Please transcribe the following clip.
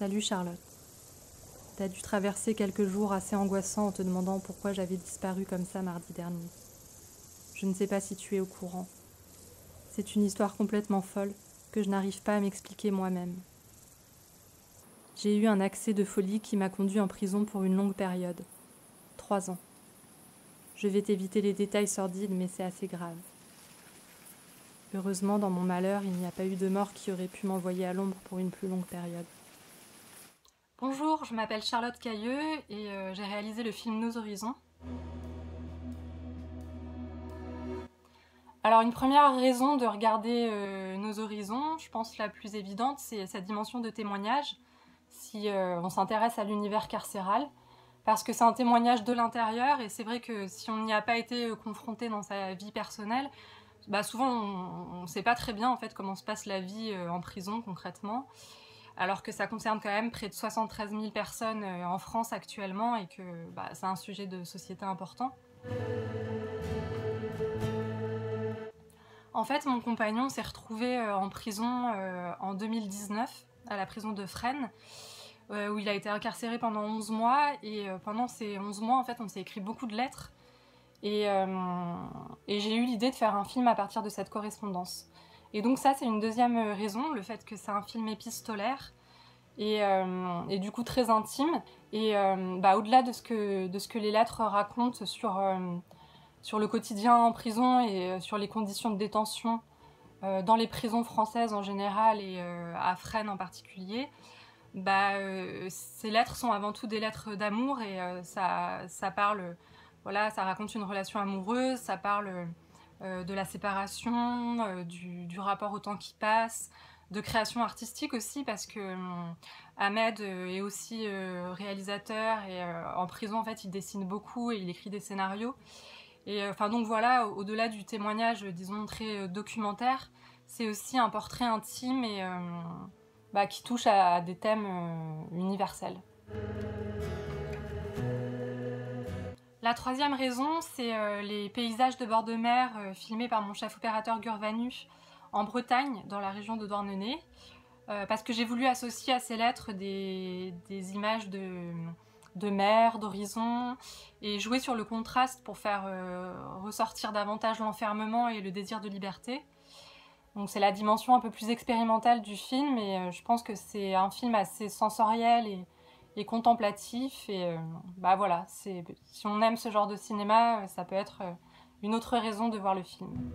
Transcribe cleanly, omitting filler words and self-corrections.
Salut Charlotte. T'as dû traverser quelques jours assez angoissants en te demandant pourquoi j'avais disparu comme ça mardi dernier. Je ne sais pas si tu es au courant. C'est une histoire complètement folle que je n'arrive pas à m'expliquer moi-même. J'ai eu un accès de folie qui m'a conduit en prison pour une longue période. 3 ans. Je vais t'éviter les détails sordides, mais c'est assez grave. Heureusement, dans mon malheur, il n'y a pas eu de mort qui aurait pu m'envoyer à l'ombre pour une plus longue période. Bonjour, je m'appelle Charlotte Cailleux et j'ai réalisé le film Nos Horizons. Alors une première raison de regarder Nos Horizons, je pense la plus évidente, c'est sa dimension de témoignage, si on s'intéresse à l'univers carcéral, parce que c'est un témoignage de l'intérieur et c'est vrai que si on n'y a pas été confronté dans sa vie personnelle, souvent on ne sait pas très bien en fait comment se passe la vie en prison concrètement. Alors que ça concerne quand même près de 73 000 personnes en France actuellement et que c'est un sujet de société important. En fait, mon compagnon s'est retrouvé en prison en 2019, à la prison de Fresnes, où il a été incarcéré pendant 11 mois. Et pendant ces 11 mois, en fait, on s'est écrit beaucoup de lettres. Et j'ai eu l'idée de faire un film à partir de cette correspondance. Et donc ça, c'est une deuxième raison, le fait que c'est un film épistolaire. Et du coup très intime et au-delà de ce que les lettres racontent sur le quotidien en prison et sur les conditions de détention dans les prisons françaises en général et à Fresnes en particulier, ces lettres sont avant tout des lettres d'amour et ça parle, voilà, ça raconte une relation amoureuse, ça parle de la séparation, du rapport au temps qui passe, de création artistique aussi parce que Ahmed est aussi réalisateur et en prison en fait il dessine beaucoup et il écrit des scénarios et donc voilà, au-delà du témoignage disons très documentaire, c'est aussi un portrait intime et qui touche à des thèmes universels. La troisième raison, c'est les paysages de bord de mer filmés par mon chef opérateur Gurvanu en Bretagne, dans la région de Douarnenez, parce que j'ai voulu associer à ces lettres des images de mer, d'horizon, et jouer sur le contraste pour faire ressortir davantage l'enfermement et le désir de liberté. Donc c'est la dimension un peu plus expérimentale du film, et je pense que c'est un film assez sensoriel et contemplatif, et voilà, si on aime ce genre de cinéma, ça peut être une autre raison de voir le film.